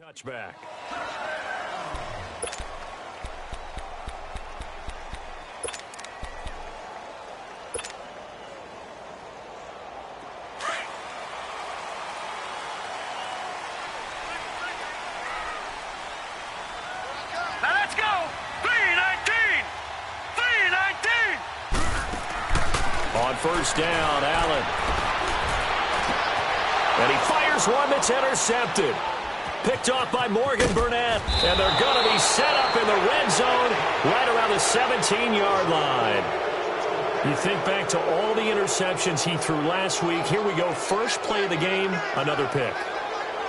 Touchback. Now let's go! 319! 319! On first down, Allen. And he fires one that's intercepted. Picked off by Morgan Burnett. And they're going to be set up in the red zone right around the 17-yard line. You think back to all the interceptions he threw last week. Here we go. First play of the game, another pick.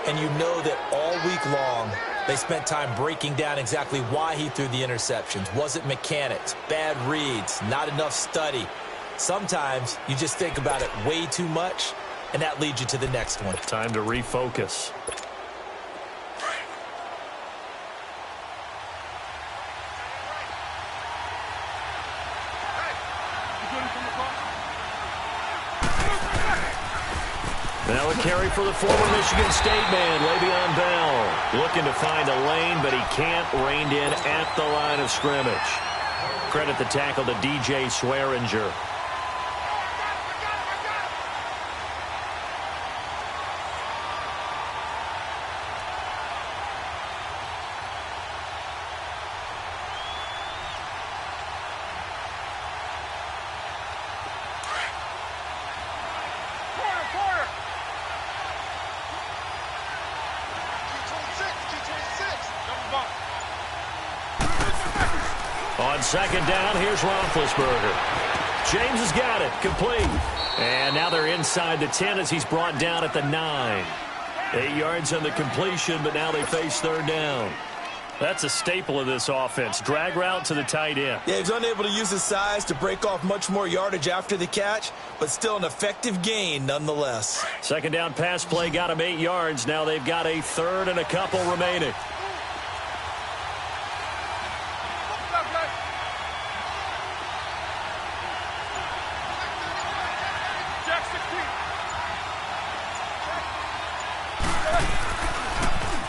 And you know that all week long, they spent time breaking down exactly why he threw the interceptions. Was it mechanics, bad reads, not enough study? Sometimes you just think about it way too much, and that leads you to the next one. Time to refocus. Now a carry for the former Michigan State man, Le'Veon Bell. Looking to find a lane, but he can't, reined in at the line of scrimmage. Credit the tackle to DJ Swearinger. On second down, here's Roethlisberger. James has got it, complete. And now they're inside the 10 as he's brought down at the 9. 8 yards on the completion, but now they face third down. That's a staple of this offense. Drag route to the tight end. Yeah, he's unable to use his size to break off much more yardage after the catch, but still an effective gain nonetheless. Second down pass play got him 8 yards. Now they've got a third and a couple remaining.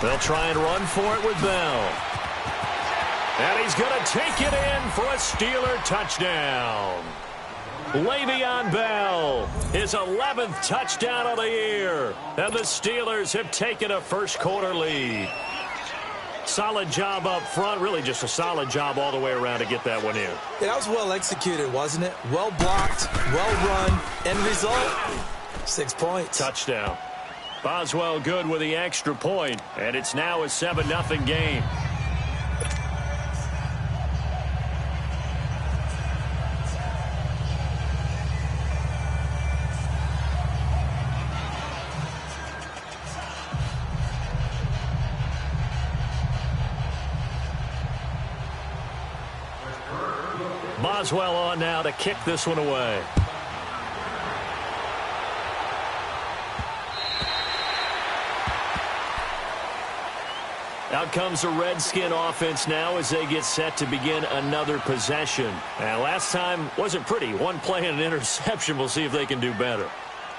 They'll try and run for it with Bell. And he's going to take it in for a Steeler touchdown. Le'Veon Bell, his 11th touchdown of the year. And the Steelers have taken a first-quarter lead. Solid job up front, really just a solid job all the way around to get that one in. Yeah, that was well executed, wasn't it? Well blocked, well run, end result, 6 points. Touchdown. Boswell good with the extra point, and it's now a 7-0 game. Boswell on now to kick this one away. Out comes the Redskin offense now as they get set to begin another possession. And last time wasn't pretty. One play and an interception. We'll see if they can do better.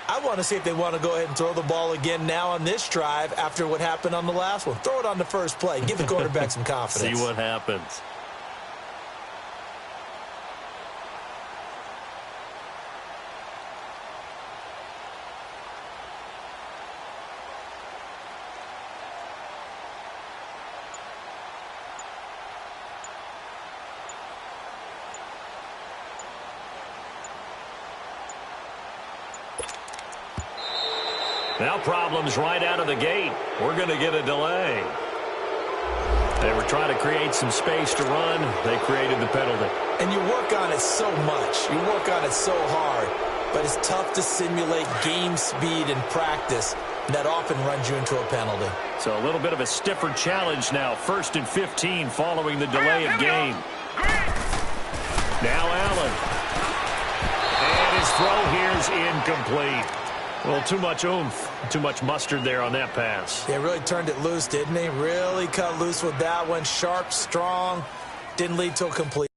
I want to see if they want to go ahead and throw the ball again now on this drive after what happened on the last one. Throw it on the first play. Give the quarterback some confidence. See what happens. Now problems right out of the gate. We're going to get a delay. They were trying to create some space to run. They created the penalty. And you work on it so much. You work on it so hard. But it's tough to simulate game speed in practice. And that often runs you into a penalty. So a little bit of a stiffer challenge now. 1st and 15 following the delay of game. Now Allen. And his throw here is incomplete. Well, too much oomph, too much mustard there on that pass. Yeah, really turned it loose, didn't he? Really cut loose with that one. Sharp, strong. Didn't lead to a complete.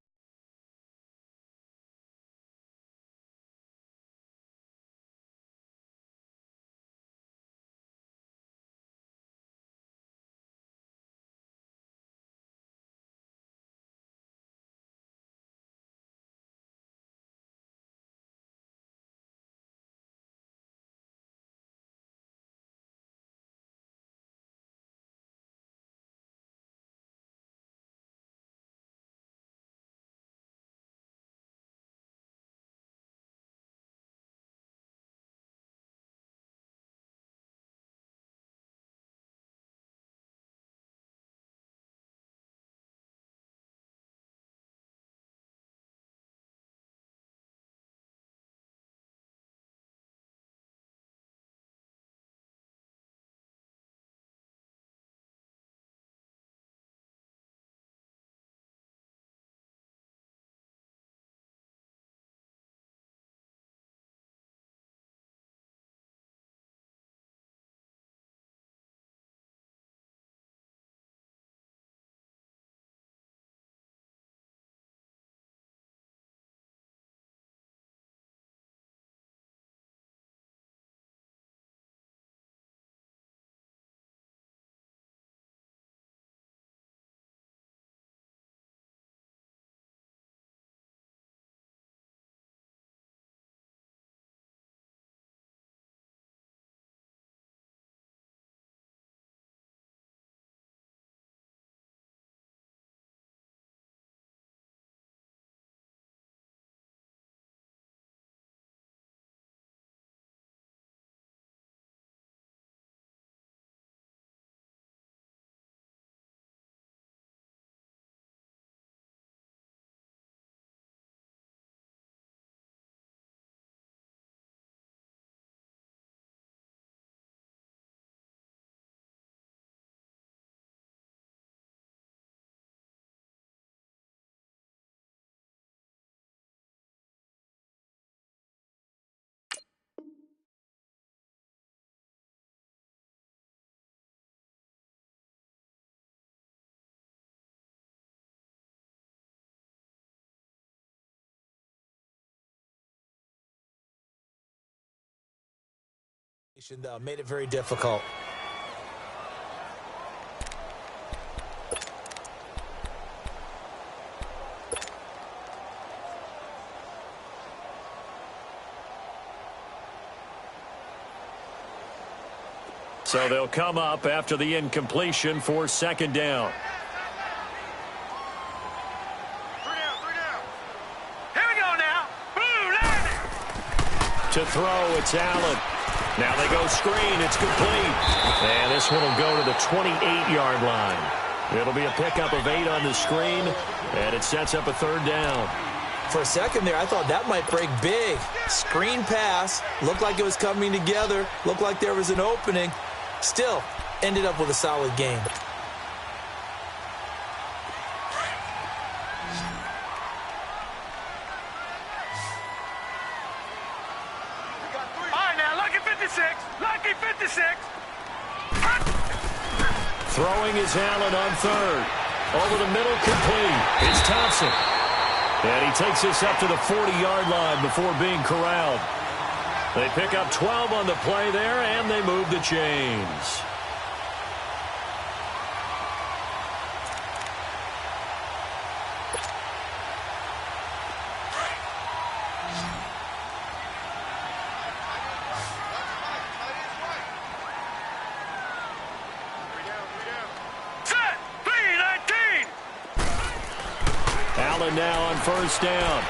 Though, made it very difficult. So they'll come up after the incompletion for second down. Here we go now. To throw, it's Allen. Now they go screen. It's complete. And this one will go to the 28-yard line. It'll be a pickup of 8 on the screen, and it sets up a third down. For a second there, I thought that might break big. Screen pass. Looked like it was coming together. Looked like there was an opening. Still, ended up with a solid game. All right, now, lucky 56. Lucky 56. Throwing is Allen on third. Over the middle, complete. It's Thompson. And he takes this up to the 40-yard line before being corralled. They pick up 12 on the play there, and they move the chains. Set. 3-19. Allen now on first down.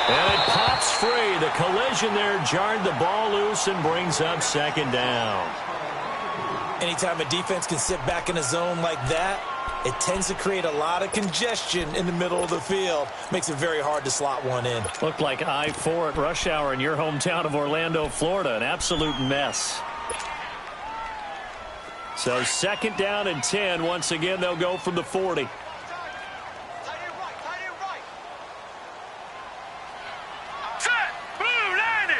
And it pops free. The collision there jarred the ball loose and brings up second down. Anytime a defense can sit back in a zone like that, it tends to create a lot of congestion in the middle of the field. Makes it very hard to slot one in. Looked like I-4 at rush hour in your hometown of Orlando, Florida. An absolute mess. So second down and 10. Once again, they'll go from the 40. Set. Blue 90.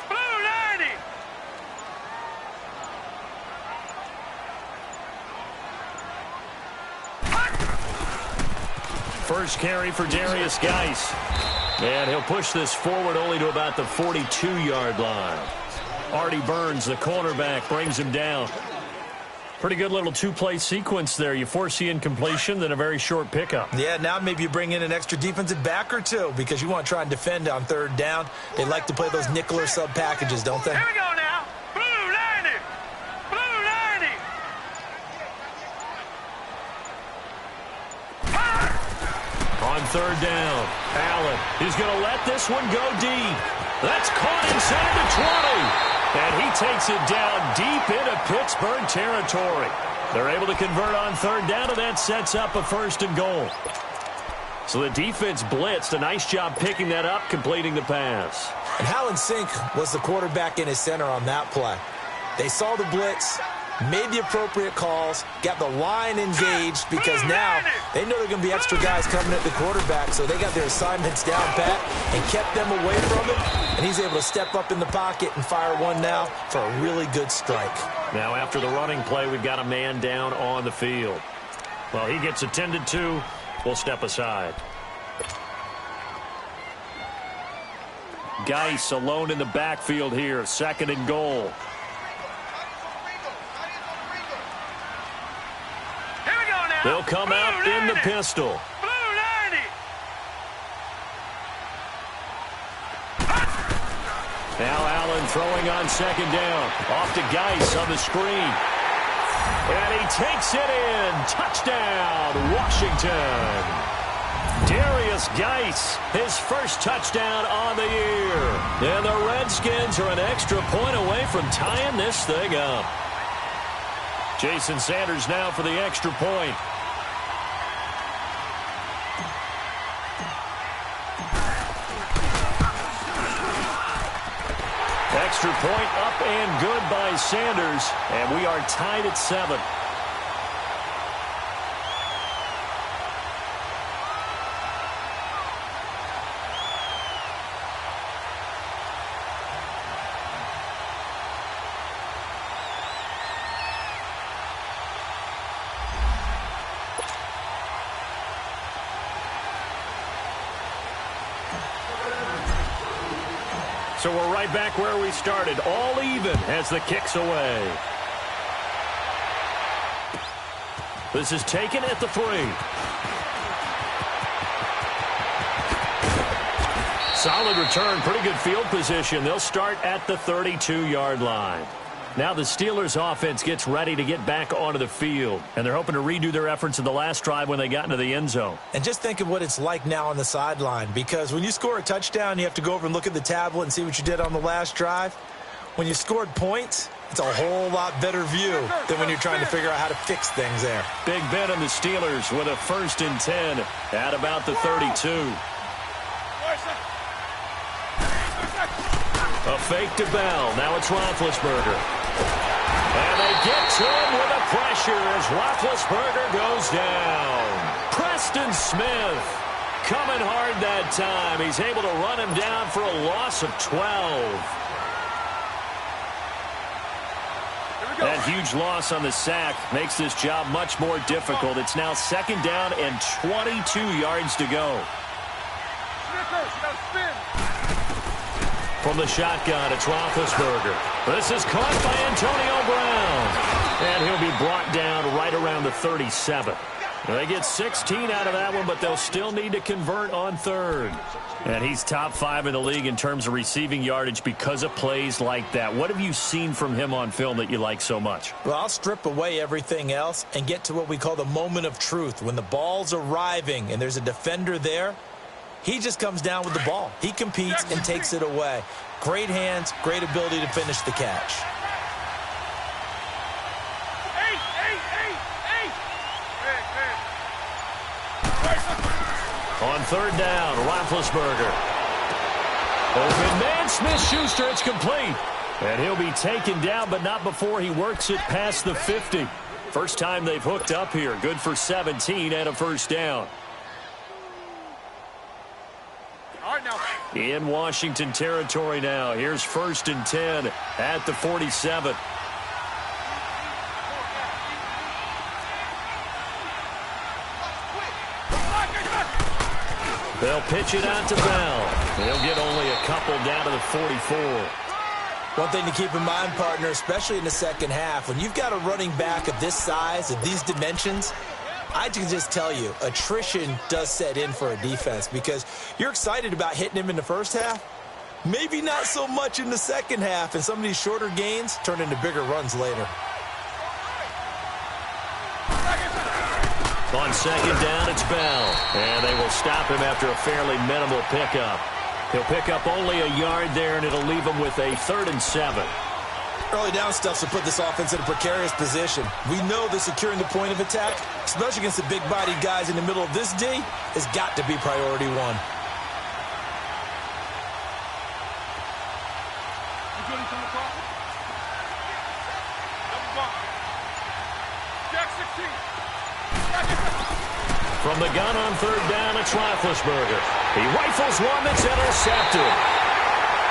Blue 90. First carry for Darius Geis. And he'll push this forward only to about the 42-yard line. Artie Burns, the cornerback, brings him down. Pretty good little two-play sequence there. You force the incompletion, then a very short pickup. Yeah, now maybe you bring in an extra defensive back or two because you want to try and defend on third down. They like to play those nickel or sub packages, don't they? Here we go now. Blue 90. Blue 90. On third down, Allen is going to let this one go deep. That's caught inside the 20. And he takes it down deep into Pittsburgh territory. They're able to convert on third down, and that sets up a first and goal. So the defense blitzed. A nice job picking that up, completing the pass. And Howland Sink was the quarterback in his center on that play. They saw the blitz, made the appropriate calls, got the line engaged because now they know there are going to be extra guys coming at the quarterback, so they got their assignments down pat and kept them away from it, and he's able to step up in the pocket and fire one now for a really good strike. Now after the running play, we've got a man down on the field. Well, he gets attended to. We'll step aside. Geis alone in the backfield here, second and goal. They'll come out in the pistol. Blue 90. Now Allen throwing on second down. Off to Geis on the screen. And he takes it in. Touchdown, Washington. Darius Geis, his first touchdown on the year. And the Redskins are an extra point away from tying this thing up. Jason Sanders now for the extra point. Extra point up and good by Sanders. And we are tied at 7. So we're right back where we started. All even as the kick's away. This is taken at the 3. Solid return, pretty good field position. They'll start at the 32-yard line. Now the Steelers offense gets ready to get back onto the field, and they're hoping to redo their efforts in the last drive when they got into the end zone. And just think of what it's like now on the sideline, because when you score a touchdown, you have to go over and look at the tablet and see what you did on the last drive. When you scored points, it's a whole lot better view than when you're trying to figure out how to fix things there. Big bet on the Steelers with a 1st and 10 at about the 32. A fake to Bell. Now it's Roethlisberger. And they get to him with a pressure as Roethlisberger goes down. Preston Smith coming hard that time. He's able to run him down for a loss of 12. That huge loss on the sack makes this job much more difficult. It's now 2nd down and 22 yards to go. From the shotgun, it's Roethlisberger. This is caught by Antonio Brown. And he'll be brought down right around the 37. They get 16 out of that one, but they'll still need to convert on 3rd. And he's top 5 in the league in terms of receiving yardage because of plays like that. What have you seen from him on film that you like so much? Well, I'll strip away everything else and get to what we call the moment of truth. When the ball's arriving and there's a defender there, he just comes down with the ball. He competes and takes it away. Great hands, great ability to finish the catch. On 3rd down, Roethlisberger. Open man, Smith-Schuster, it's complete. And he'll be taken down, but not before he works it past the 50. First time they've hooked up here. Good for 17 and a 1st down. In Washington territory now. Here's 1st and 10 at the 47. They'll pitch it out to Bell. They'll get only a couple down to the 44. One thing to keep in mind, partner, especially in the second half, when you've got a running back of this size, of these dimensions, I can just tell you, attrition does set in for a defense because you're excited about hitting him in the first half. Maybe not so much in the second half, and some of these shorter gains turn into bigger runs later. On 2nd down, it's Bell. And they will stop him after a fairly minimal pickup. He'll pick up only a yard there, and it'll leave him with a 3rd and 7. Early down stuff to put this offense in a precarious position. We know that securing the point of attack, especially against the big-bodied guys in the middle of this D, has got to be priority 1. From the gun on 3rd down, it's Roethlisberger. He rifles one that's intercepted.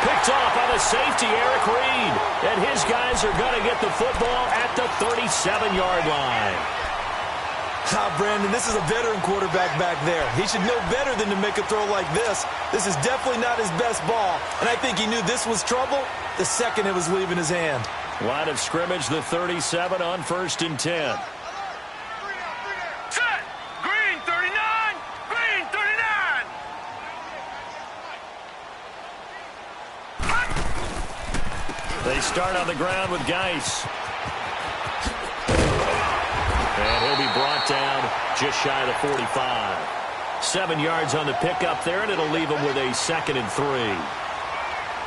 Picked off by the safety, Eric Reed. And his guys are going to get the football at the 37-yard line. Brandon, this is a veteran quarterback back there. He should know better than to make a throw like this. This is definitely not his best ball. And I think he knew this was trouble the second it was leaving his hand. Line of scrimmage, the 37 on 1st and 10. They start on the ground with Geis. And he'll be brought down just shy of the 45. 7 yards on the pickup there, and it'll leave him with a 2nd and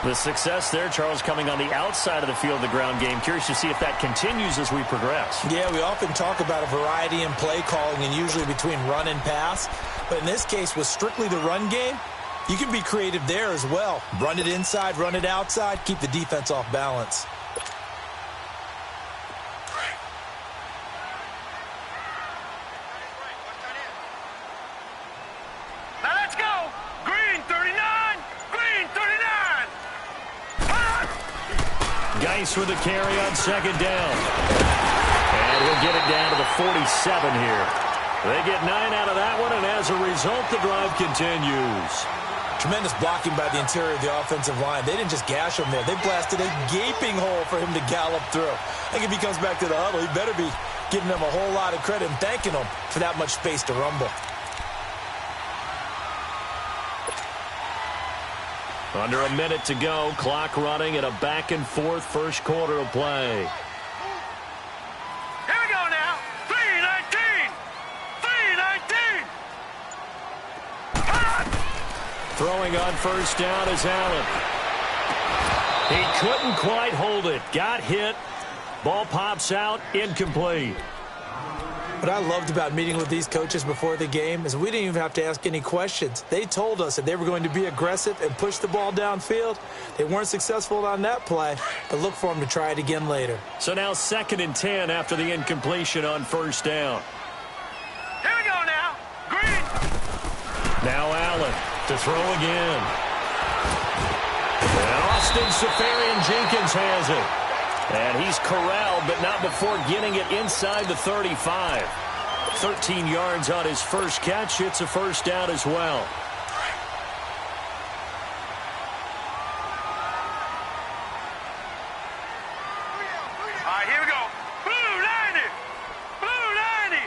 3. The success there, Charles, coming on the outside of the field, the ground game. Curious to see if that continues as we progress. Yeah, we often talk about a variety in play calling and usually between run and pass. But in this case, with strictly the run game, you can be creative there as well. Run it inside, run it outside, keep the defense off balance. Now let's go. Green 39. Green 39. Geis with the carry on 2nd down. And he'll get it down to the 47 here. They get 9 out of that one, and as a result, the drive continues. Tremendous blocking by the interior of the offensive line. They didn't just gash him there. They blasted a gaping hole for him to gallop through. I think if he comes back to the huddle, he better be giving them a whole lot of credit and thanking them for that much space to rumble. Under a minute to go. Clock running in a back-and-forth first quarter of play. Here we go now. 3:19. 3:19. Throwing on first down is Allen. He couldn't quite hold it. Got hit. Ball pops out. Incomplete. What I loved about meeting with these coaches before the game is we didn't even have to ask any questions. They told us that they were going to be aggressive and push the ball downfield. They weren't successful on that play, but look for them to try it again later. So now 2nd and 10 after the incompletion on first down. Here we go now. Green. Now Allen to throw again. And Austin Seferian-Jenkins has it. And he's corralled, but not before getting it inside the 35. 13 yards on his first catch. It's a first down as well. All right, here we go. Blue 90. Blue 90.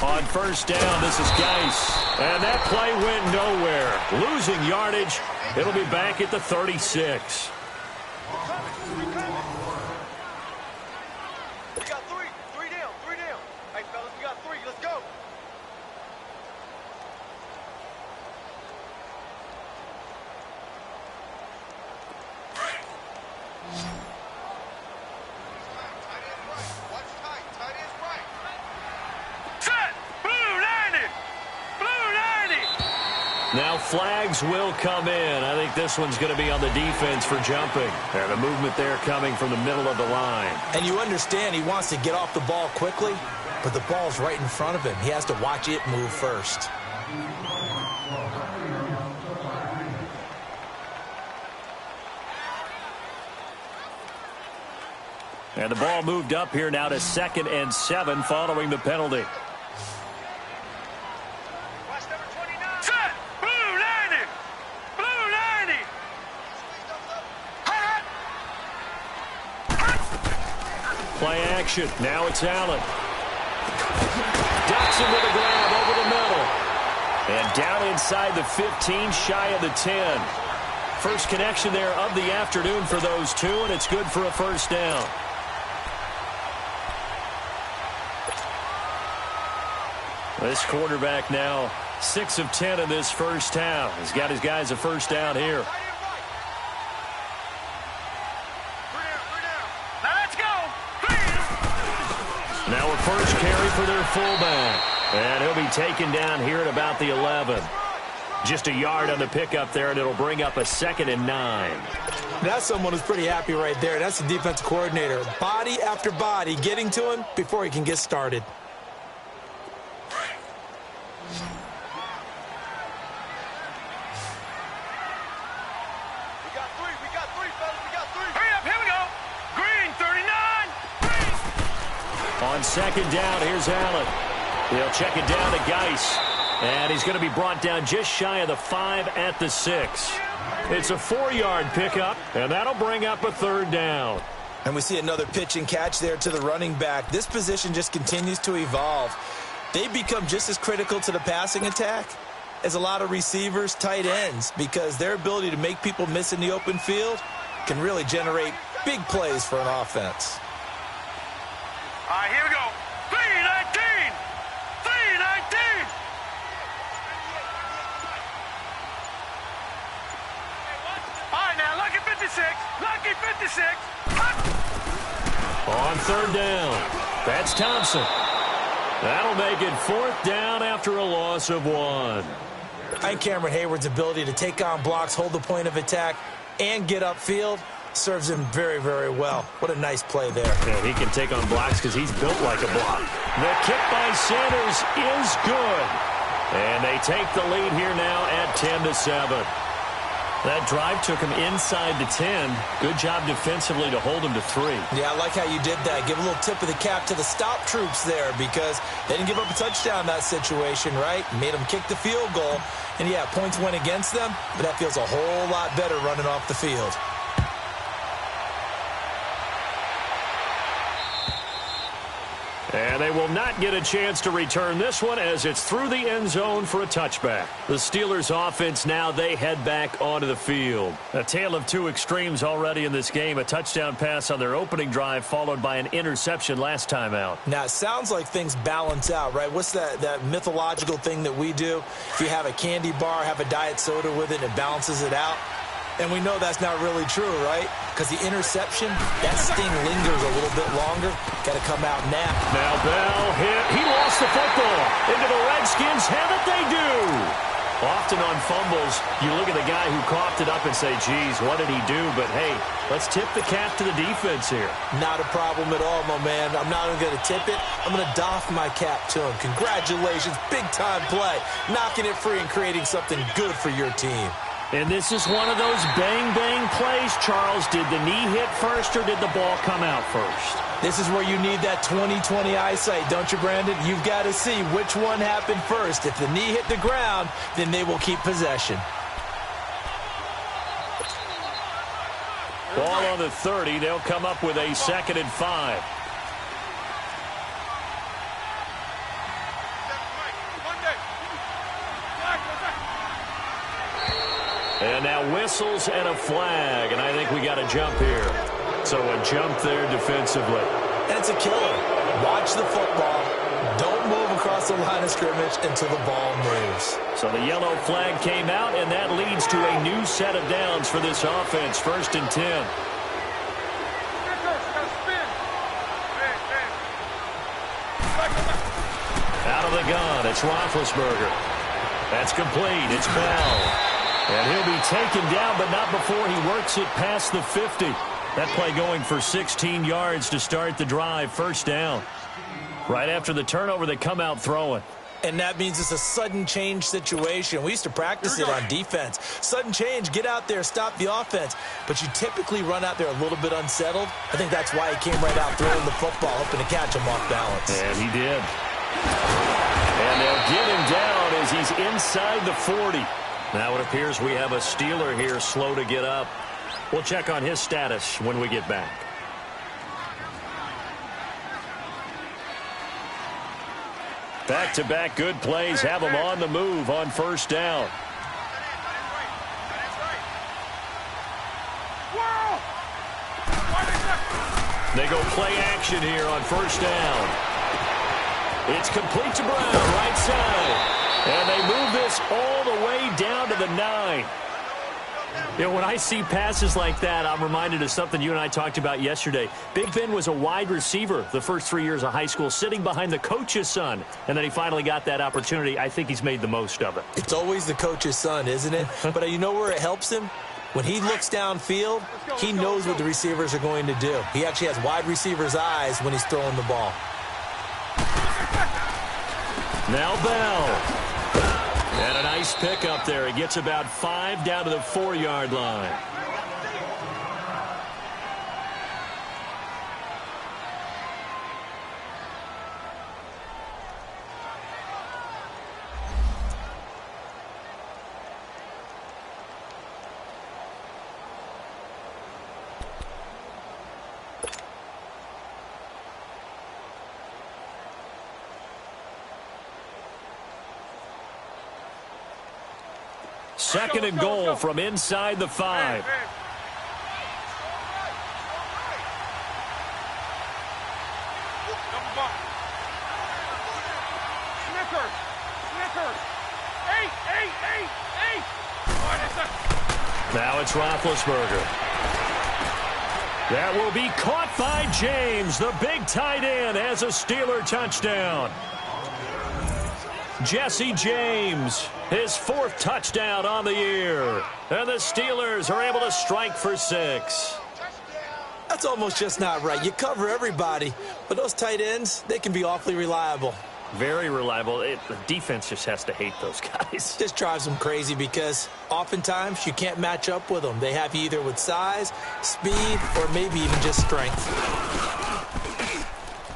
On first down, this is Geis. And that play went nowhere. Losing yardage. It'll be back at the 36. We got three. Three down. Hey, fellas, we got three. Let's go. Set. Blue 90. Blue 90. Now flags will come in. I think this one's going to be on the defense for jumping. And the movement there coming from the middle of the line. And you understand he wants to get off the ball quickly, but the ball's right in front of him. He has to watch it move first. And the ball moved up here now to 2nd and 7 following the penalty. Set. Blue 90. Blue 90. Play action. Now it's Allen. Dotson with a grab over the middle. And down inside the 15, shy of the 10. First connection there of the afternoon for those two, and it's good for a first down. This quarterback now 6 of 10 in this first half. He's got his guys a first down here. Now let's go. Now a first carry for their fullback. And he'll be taken down here at about the 11. Just a yard on the pickup there, and it'll bring up a 2nd and 9. That's someone who's pretty happy right there. That's the defensive coordinator. Body after body getting to him before he can get started. We got three, fellas. We got three. Hurry up, here we go. Green 39. Green. On 2nd down, here's Allen. He'll check it down to Geis. And he's going to be brought down just shy of the 5 at the 6. It's a 4-yard pickup, and that'll bring up a 3rd down. And we see another pitch and catch there to the running back. This position just continues to evolve. They become just as critical to the passing attack as a lot of receivers, tight ends, because their ability to make people miss in the open field can really generate big plays for an offense. All right, here we go. 319. 319. All right, now, lucky 56. Lucky 56. On 3rd down, that's Thompson. That'll make it 4th down after a loss of 1. And Cameron Hayward's ability to take on blocks, hold the point of attack, and get upfield serves him very, very well. What a nice play there. Yeah, he can take on blocks because he's built like a block. The kick by Sanders is good. And they take the lead here now at 10-7. That drive took him inside the 10. Good job defensively to hold him to 3. Yeah, I like how you did that. Give a little tip of the cap to the stop troops there because they didn't give up a touchdown in that situation, right? Made them kick the field goal. And, yeah, points went against them, but that feels a whole lot better running off the field. And they will not get a chance to return this one as it's through the end zone for a touchback. The Steelers offense now, they head back onto the field. A tale of two extremes already in this game. A touchdown pass on their opening drive followed by an interception last time out. Now, it sounds like things balance out, right? What's that mythological thing that we do? If you have a candy bar, have a diet soda with it, and it balances it out. And we know that's not really true, right? Because the interception, that sting lingers a little bit longer. Got to come out now. Now Bell hit. He lost the football. Into the Redskins. Have it they do. Often on fumbles, you look at the guy who coughed it up and say, geez, what did he do? But, hey, let's tip the cap to the defense here. Not a problem at all, my man. I'm not even going to tip it. I'm going to doff my cap to him. Congratulations. Big-time play. Knocking it free and creating something good for your team. And this is one of those bang-bang plays, Charles. Did the knee hit first or did the ball come out first? This is where you need that 20/20 eyesight, don't you, Brandon? You've got to see which one happened first. If the knee hit the ground, then they will keep possession. Ball on the 30. They'll come up with a 2nd and 5. And now whistles and a flag, and I think we got a jump here. So a jump there defensively. And it's a killer. Watch the football. Don't move across the line of scrimmage until the ball moves. So the yellow flag came out, and that leads to a new set of downs for this offense. 1st and 10. Out of the gun, it's Roethlisberger. That's complete. It's Bell. And he'll be taken down, but not before he works it past the 50. That play going for 16 yards to start the drive. 1st down. Right after the turnover, they come out throwing. And that means it's a sudden change situation. We used to practice it on defense. Sudden change, get out there, stop the offense. But you typically run out there a little bit unsettled. I think that's why he came right out throwing the football, hoping to catch him off balance. And he did. And they'll get him down as he's inside the 40. Now it appears we have a Steeler here slow to get up. We'll check on his status when we get back. Back-to-back good plays have them on the move on 1st down. They go play action here on 1st down. It's complete to Brown, right side. And they move this all the way down to the 9. You know, when I see passes like that, I'm reminded of something you and I talked about yesterday. Big Ben was a wide receiver the first 3 years of high school, sitting behind the coach's son. And then he finally got that opportunity. I think he's made the most of it. It's always the coach's son, isn't it? But you know where it helps him? When he looks downfield, he knows what the receivers are going to do. He actually has wide receivers' eyes when he's throwing the ball. Now Bell. And a nice pick up there. He gets about 5 down to the 4-yard line. Second and goal from inside the 5. Now it's Roethlisberger. That will be caught by James. The big tight end has a Steeler touchdown. Jesse James, his 4th touchdown on the year. And the Steelers are able to strike for 6. That's almost just not right. You cover everybody, but those tight ends, they can be awfully reliable. Very reliable. The defense just has to hate those guys. This drives them crazy because oftentimes you can't match up with them. They have you either with size, speed, or maybe even just strength.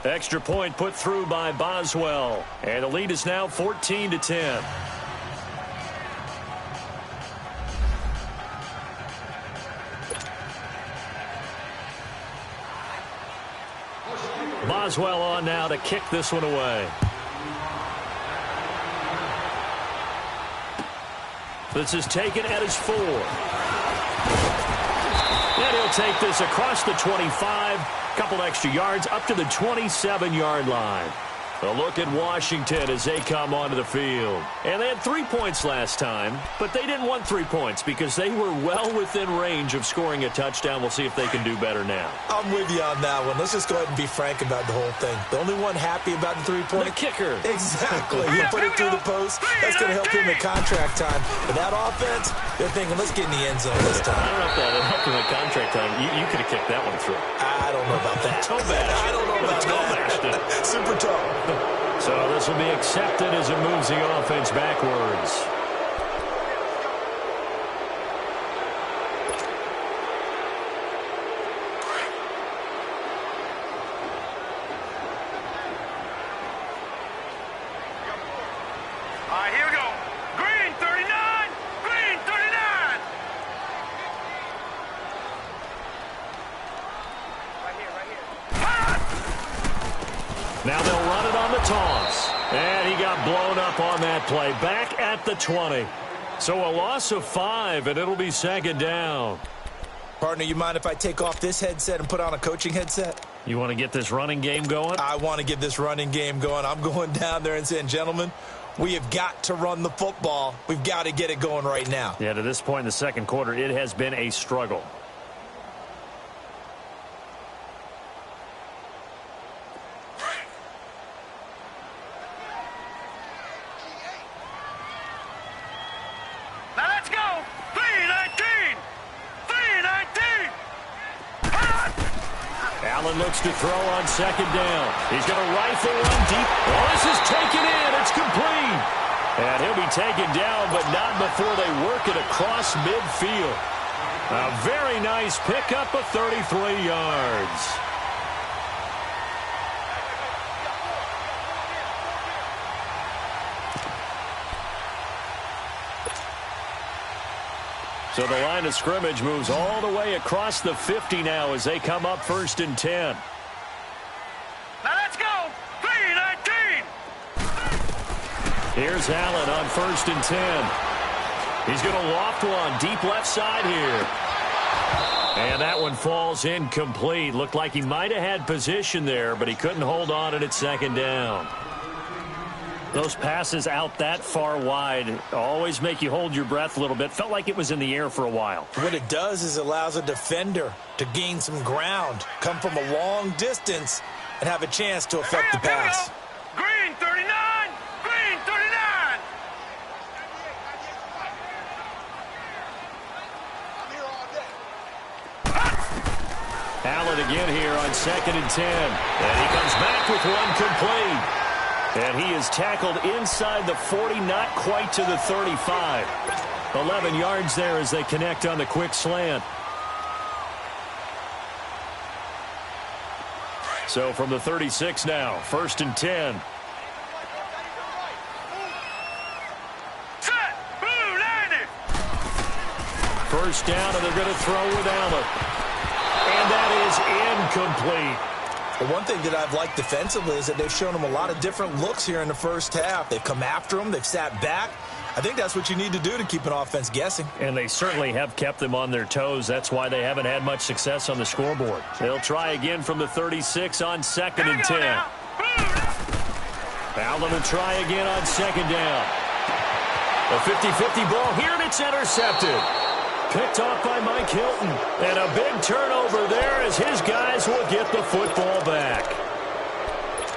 Extra point put through by Boswell. And the lead is now 14-10. Boswell on now to kick this one away. This is taken at his 4. And he'll take this across the 25. Couple extra yards up to the 27-yard line. A look at Washington as they come onto the field. And they had 3 points last time, but they didn't want 3 points because they were well within range of scoring a touchdown. We'll see if they can do better now. I'm with you on that one. Let's just go ahead and be frank about the whole thing. The only one happy about the 3-point? The kicker. Exactly. You put it through the post. That's going to help him in contract time. But that offense, they're thinking, let's get in the end zone this time. I don't know if that helped him in contract time. You could have kicked that one through. I don't know about that. Toe bash. I don't know about that. Super toe. So this will be accepted as it moves the offense backwards. All right, here we go. Green 39. Green 39. Right here. Now they'll run it on the toss. And he got blown up on that play. Back at the 20. So a loss of 5, and it'll be second down. Partner, you mind if I take off this headset and put on a coaching headset? You want to get this running game going? I want to get this running game going. I'm going down there and saying, gentlemen, we have got to run the football. We've got to get it going right now. Yeah, to this point in the second quarter, it has been a struggle. Now let's go. 319. 319. Allen looks to throw on second down. He's going to rifle one deep. Oh, this is taken in. It's complete. And he'll be taken down, but not before they work it across midfield. A very nice pickup of 33 yards. So the line of scrimmage moves all the way across the 50 now as they come up 1st and 10. Now let's go. 319. Here's Allen on 1st and 10. He's going to loft one deep left side here. And that one falls incomplete. Looked like he might have had position there, but he couldn't hold on it at second down. Those passes out that far wide always make you hold your breath a little bit. Felt like it was in the air for a while. What it does is allows a defender to gain some ground, come from a long distance, and have a chance to affect the pass. Green 39. Green 39. Allen again here on 2nd and 10. And he comes back with one complete. And he is tackled inside the 40, not quite to the 35. 11 yards there as they connect on the quick slant. So from the 36 now, 1st and 10. Set. Blue 90. First down, and they're going to throw with Allen. And that is incomplete. The one thing that I've liked defensively is that they've shown them a lot of different looks here in the first half. They've come after them. They've sat back. I think that's what you need to do to keep an offense guessing. And they certainly have kept them on their toes. That's why they haven't had much success on the scoreboard. They'll try again from the 36 on 2nd and 10. Allen will try again on 2nd down. A 50-50 ball here, and it's intercepted. Picked off by Mike Hilton. And a big turnover there as his guys will get the football back.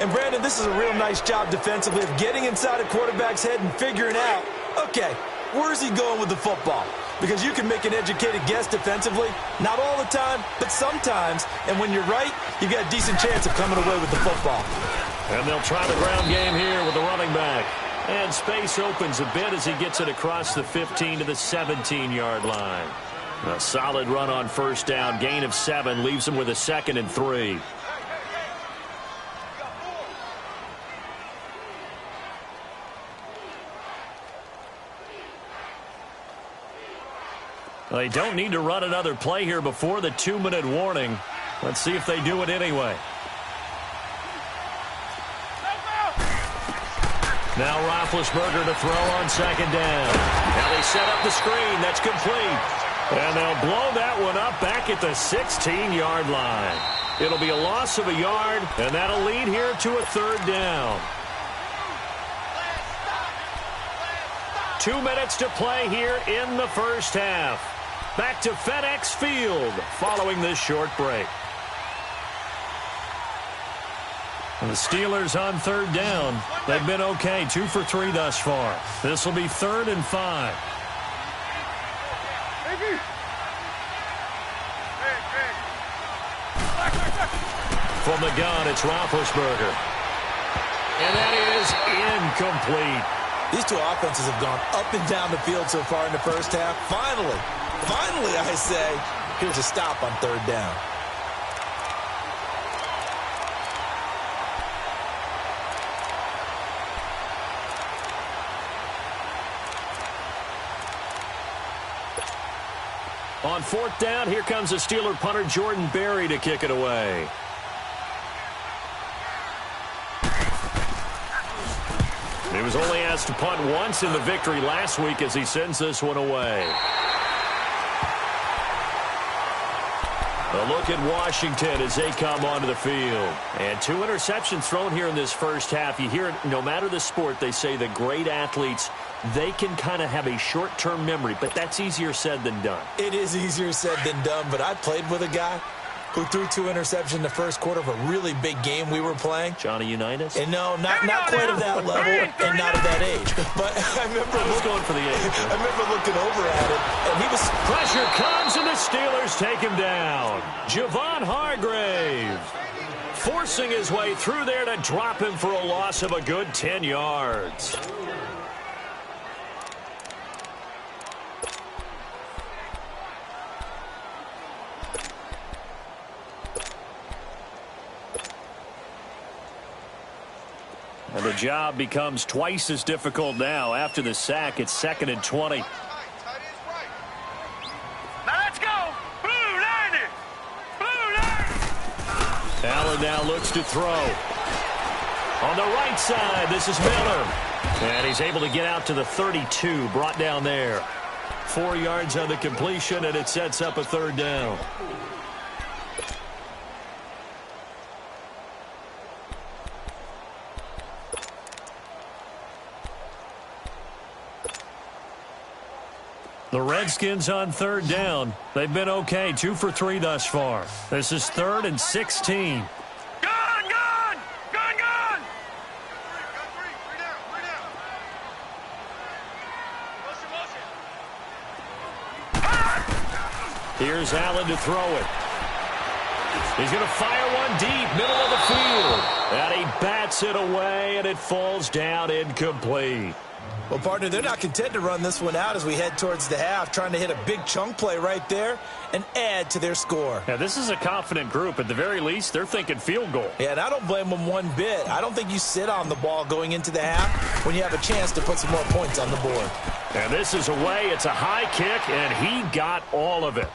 And, Brandon, this is a real nice job defensively of getting inside a quarterback's head and figuring out, okay, where's he going with the football? Because you can make an educated guess defensively, not all the time, but sometimes. And when you're right, you got a decent chance of coming away with the football. And they'll try the ground game here with the running back. And space opens a bit as he gets it across the 15 to the 17-yard line. A solid run on first down. Gain of 7 leaves him with a 2nd and 3. They don't need to run another play here before the 2-minute warning. Let's see if they do it anyway. Now Roethlisberger to throw on 2nd down. Now they set up the screen. That's complete. And they'll blow that one up back at the 16-yard line. It'll be a loss of a yard, and that'll lead here to a 3rd down. 2 minutes to play here in the first half. Back to FedEx Field following this short break. And the Steelers on 3rd down. They've been okay, 2 for 3 thus far. This will be 3rd and 5. From the gun, it's Roethlisberger. And that is incomplete. These two offenses have gone up and down the field so far in the first half. Finally, I say, here's a stop on 3rd down. On 4th down, here comes the Steeler punter Jordan Berry to kick it away. He was only asked to punt once in the victory last week as he sends this one away. A look at Washington as they come onto the field. And 2 interceptions thrown here in this first half. You hear it, no matter the sport, they say the great athletes, they can kind of have a short-term memory, but that's easier said than done. It is easier said than done, but I played with a guy who threw 2 interceptions in the first quarter of a really big game we were playing. Johnny Unitas? And no, not quite of that level and not of that age. But I remember going for the age. I remember looking over at it, and he was... Pressure comes, and the Steelers take him down. Javon Hargrave forcing his way through there to drop him for a loss of a good 10 yards. And the job becomes twice as difficult now. After the sack, it's 2nd and 20. Now let's go. Blue line it. Blue line. Allen now looks to throw. On the right side, this is Miller. And he's able to get out to the 32, brought down there. 4 yards on the completion, and it sets up a 3rd down. The Redskins on 3rd down. They've been okay, 2 for 3 thus far. This is 3rd and 16. Gun! Here's Allen to throw it. He's going to fire one deep, middle of the field. And he bats it away, and it falls down incomplete. Well, partner, they're not content to run this one out as we head towards the half, trying to hit a big chunk play right there and add to their score. Yeah, this is a confident group. At the very least, they're thinking field goal. Yeah, and I don't blame them one bit. I don't think you sit on the ball going into the half when you have a chance to put some more points on the board. And this is away. It's a high kick, and he got all of it.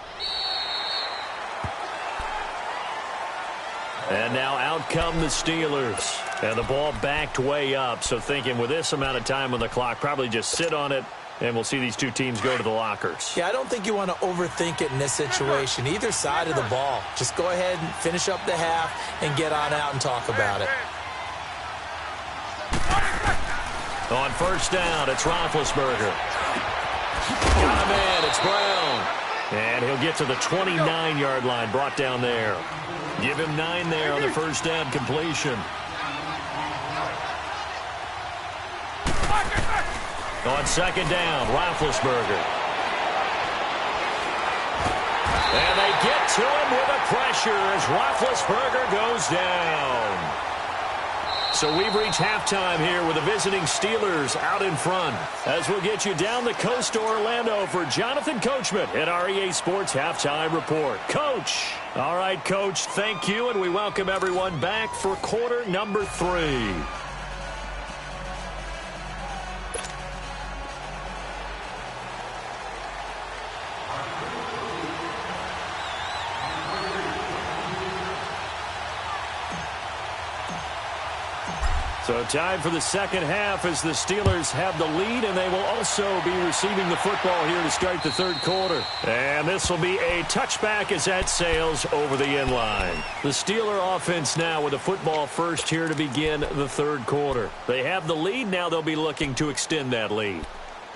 And now out come the Steelers. And the ball backed way up. So thinking with this amount of time on the clock, probably just sit on it, and we'll see these two teams go to the lockers. Yeah, I don't think you want to overthink it in this situation. Either side of the ball. Just go ahead and finish up the half and get on out and talk about it. On 1st down, it's Roethlisberger. Got him in. It's Brown. And he'll get to the 29-yard line, brought down there. Give him 9 there on the 1st down completion. On 2nd down, Roethlisberger. And they get to him with a pressure as Roethlisberger goes down. So we've reached halftime here with the visiting Steelers out in front. As we'll get you down the coast to Orlando for Jonathan Coachman at our EA Sports Halftime Report. Coach. All right, Coach, thank you, and we welcome everyone back for quarter number 3. So time for the second half as the Steelers have the lead, and they will also be receiving the football here to start the third quarter. And this will be a touchback as that sails over the end line. The Steeler offense now with the football first here to begin the third quarter. They have the lead. Now they'll be looking to extend that lead.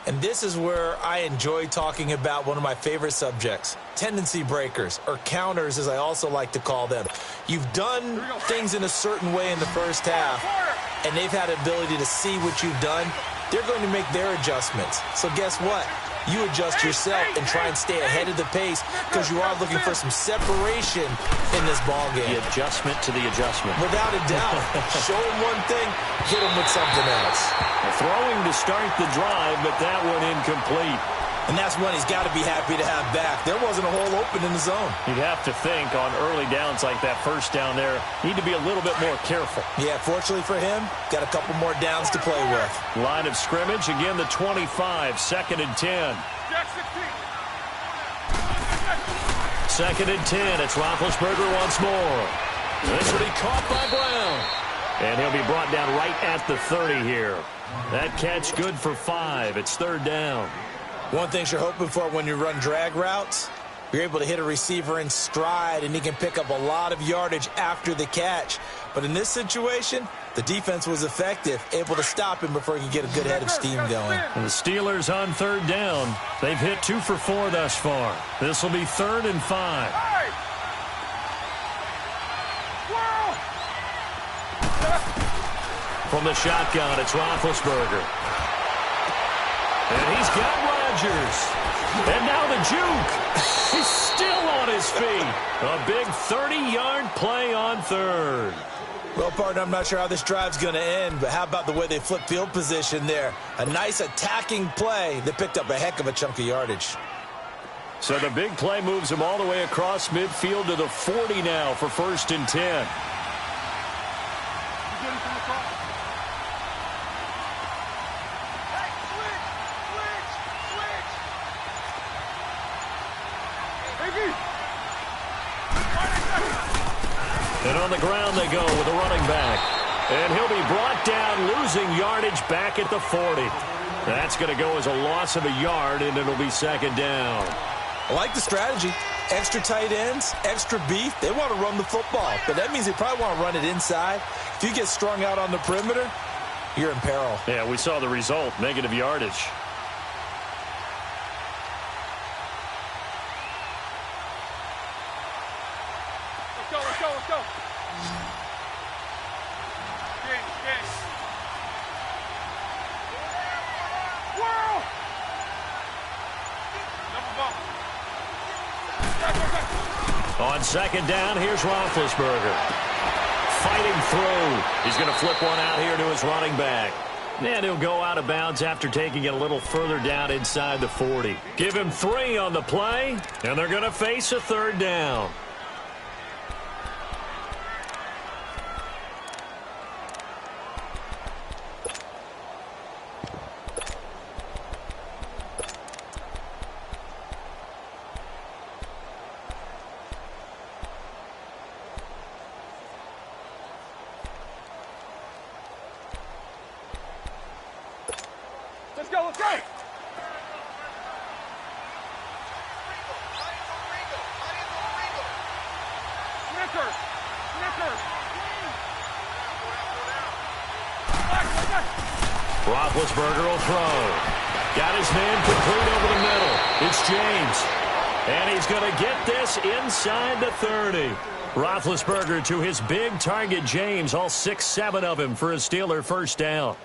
And this is where I enjoy talking about one of my favorite subjects, tendency breakers, or counters as I also like to call them. You've done things in a certain way in the first half, and they've had the ability to see what you've done. They're going to make their adjustments. So guess what? You adjust yourself and try and stay ahead of the pace because you are looking for some separation in this ballgame. The adjustment to the adjustment. Without a doubt. Show them one thing, hit them with something else. Throwing to start the drive, but that one incomplete. And that's one he's got to be happy to have back. There wasn't a hole open in the zone. You'd have to think on early downs like that first down there, need to be a little bit more careful. Yeah, fortunately for him, got a couple more downs to play with. Line of scrimmage, again the 25, 2nd and 10. Second and 10, it's Roethlisberger once more. This will be caught by Brown. And he'll be brought down right at the 30 here. That catch good for 5. It's 3rd down. One thing you're hoping for when you run drag routes, you're able to hit a receiver in stride, and he can pick up a lot of yardage after the catch. But in this situation, the defense was effective, able to stop him before he could get a good head of steam going. And the Steelers on 3rd down. They've hit 2 for 4 thus far. This will be 3rd and 5. From the shotgun, it's Roethlisberger. And he's got Rodgers. And now the juke. He's still on his feet. A big 30-yard play on 3rd. Well, partner, I'm not sure how this drive's going to end, but how about the way they flip field position there? A nice attacking play that picked up a heck of a chunk of yardage. So the big play moves him all the way across midfield to the 40 now for 1st and 10. And on the ground they go with a running back. And he'll be brought down, losing yardage back at the 40. That's going to go as a loss of a yard, and it'll be 2nd down. I like the strategy. Extra tight ends, extra beef. They want to run the football, but that means they probably want to run it inside. If you get strung out on the perimeter, you're in peril. Yeah, we saw the result, negative yardage. Let's go. On 2nd down, here's Roethlisberger. Fighting through. He's going to flip one out here to his running back. And he'll go out of bounds after taking it a little further down inside the 40. Give him 3 on the play, and they're going to face a 3rd down. Let's go. Snickers. Roethlisberger will throw. Got his man complete over the middle. It's James. And he's going to get this inside the 30. Roethlisberger to his big target, James. All 6-7 of him for a Steeler 1st down.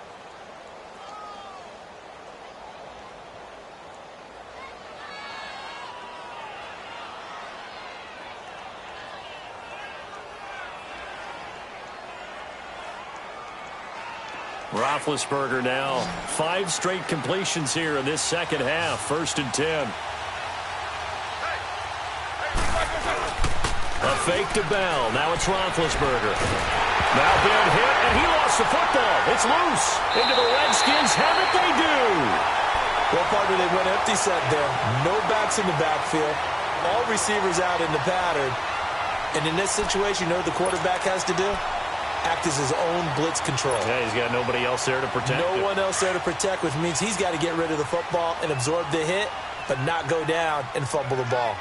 Roethlisberger now 5 straight completions here in this second half. 1st and 10. A fake to Bell. Now it's Roethlisberger. Now being hit, and he lost the football. It's loose. Into the Redskins. Have it they do. Well, partner, they went empty set there. No backs in the backfield. All receivers out in the pattern. And in this situation, you know what the quarterback has to do? Act as his own blitz control. Yeah, he's got nobody else there to protect him. No one else there to protect, which means he's got to get rid of the football and absorb the hit, but not go down and fumble the ball.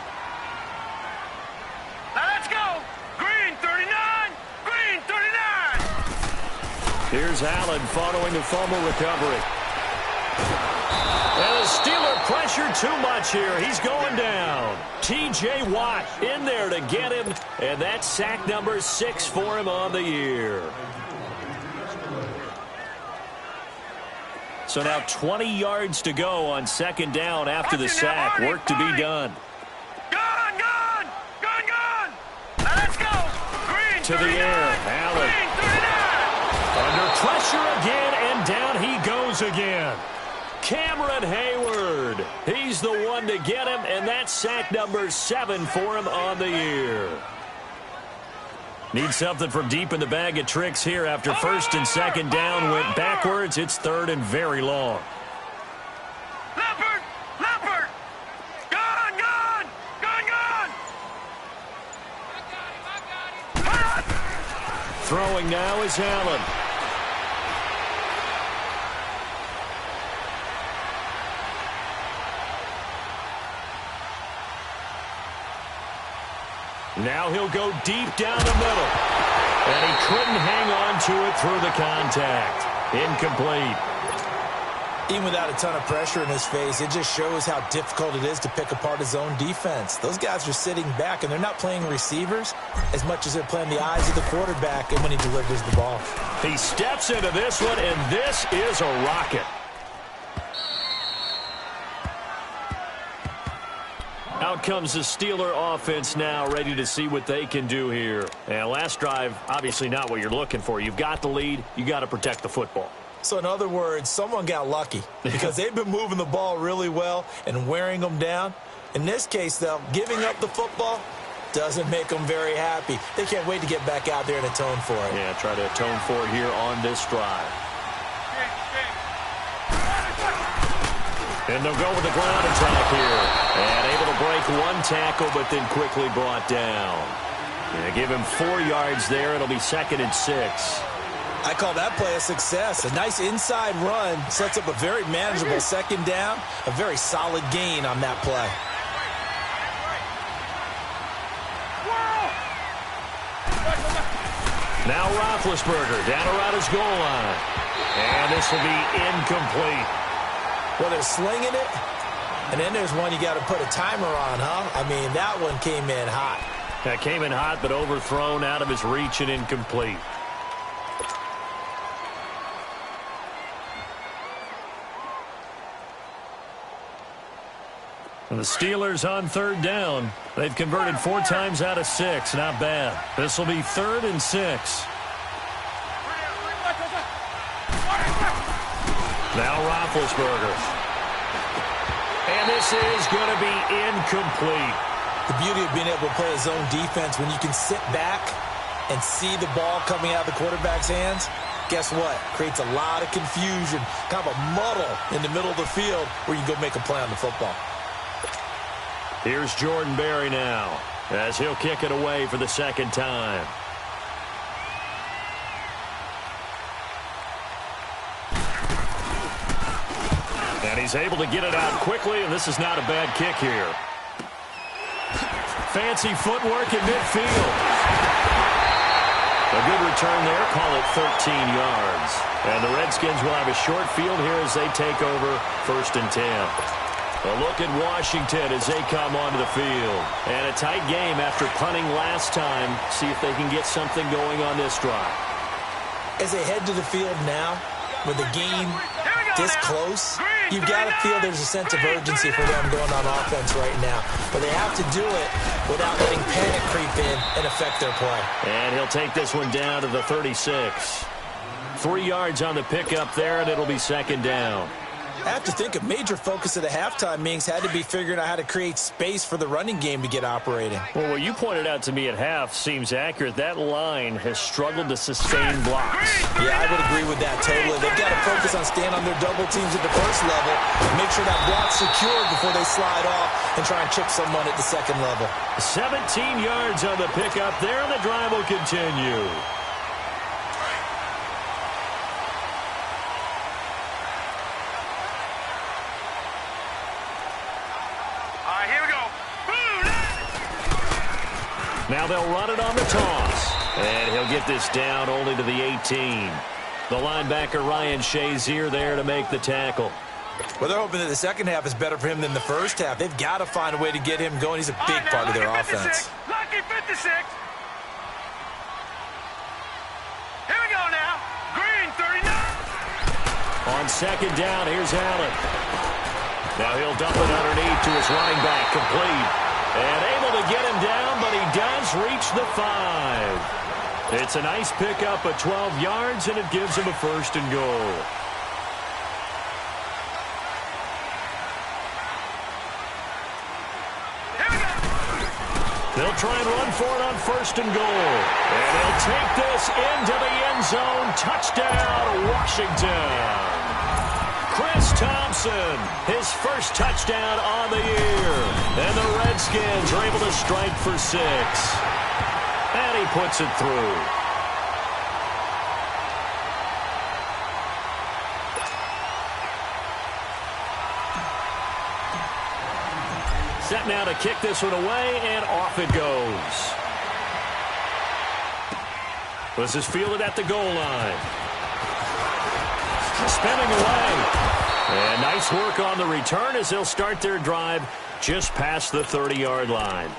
Let's go! Green 39! Green 39! Here's Allen following the fumble recovery. And the Steeler pressure too much here. He's going down. T.J. Watt in there to get him, and that's sack number 6 for him on the year. So now 20 yards to go on 2nd down after the sack. Work to be done. Gone! Gone! Gone! Gone! Let's go! Green To the air, Allen. Green 39! Under pressure again, and down he goes again. Cameron Hayward. He's the one to get him, and that's sack number 7 for him on the year. Need something from deep in the bag of tricks here after 1st and 2nd down went backwards. It's 3rd and very long. Leopard! Leopard! Gone! Gone! Gone! Gone! I got him! Throwing now is Allen. Now he'll go deep down the middle. And he couldn't hang on to it through the contact. Incomplete. Even without a ton of pressure in his face, it just shows how difficult it is to pick apart his own defense. Those guys are sitting back, and they're not playing receivers as much as they're playing the eyes of the quarterback and when he delivers the ball. He steps into this one, and this is a rocket. Out comes the Steeler offense now, ready to see what they can do here. And last drive, obviously not what you're looking for. You've got the lead. You got to protect the football. So in other words, someone got lucky because they've been moving the ball really well and wearing them down. In this case, though, giving up the football doesn't make them very happy. They can't wait to get back out there and atone for it. Yeah, try to atone for it here on this drive. And they'll go with the ground attack here. And able to break one tackle, but then quickly brought down. Yeah, give him 4 yards there. It'll be 2nd and 6. I call that play a success. A nice inside run sets up a very manageable 2nd down. A very solid gain on that play. Now Roethlisberger down around his goal line. And this will be incomplete. Well, they're slinging it, and then there's one you got to put a timer on, huh? I mean, that one came in hot. That came in hot, but overthrown out of his reach and incomplete. And the Steelers on 3rd down. They've converted 4 times out of 6. Not bad. This will be 3rd and 6. Now Roethlisberger. And this is going to be incomplete. The beauty of being able to play his own defense, when you can sit back and see the ball coming out of the quarterback's hands, guess what? Creates a lot of confusion, kind of a muddle in the middle of the field where you go make a play on the football. Here's Jordan Berry now as he'll kick it away for the 2nd time. And he's able to get it out quickly, and this is not a bad kick here. Fancy footwork in midfield. A good return there, call it 13 yards. And the Redskins will have a short field here as they take over 1st and 10. A look at Washington as they come onto the field. And a tight game after punting last time. See if they can get something going on this drive. As they head to the field now, with the game this close, you've got to feel there's a sense of urgency for them going on offense right now. But they have to do it without letting panic creep in and affect their play. And he'll take this one down to the 36. 3 yards on the pickup there, and it'll be second down. I have to think a major focus of the halftime meetings had to be figuring out how to create space for the running game to get operating. Well, what you pointed out to me at half seems accurate. That line has struggled to sustain blocks. Yeah, I would agree with that totally. They've got to focus on staying on their double teams at the first level and make sure that block's secured before they slide off and try and chip someone at the second level. 17 yards on the pickup there, and the drive will continue. Now they'll run it on the toss. And he'll get this down only to the 18. The linebacker, Ryan Shazier, there to make the tackle. Well, they're hoping that the second half is better for him than the first half. They've got to find a way to get him going. He's a big part of their offense. Lucky 56. Here we go now. Green 39. On second down, here's Allen. Now he'll dump it underneath to his running back, complete. And able to get him down, but he does reach the 5. It's a nice pickup of 12 yards, and it gives him a first and goal. They'll try and run for it on first and goal. And they'll take this into the end zone. Touchdown, Washington. Chris Thompson, his first touchdown on the year. And the Redskins are able to strike for 6. And he puts it through. Set now to kick this one away, and off it goes. This is fielded at the goal line. Spinning away. And nice work on the return as they'll start their drive just past the 30-yard line.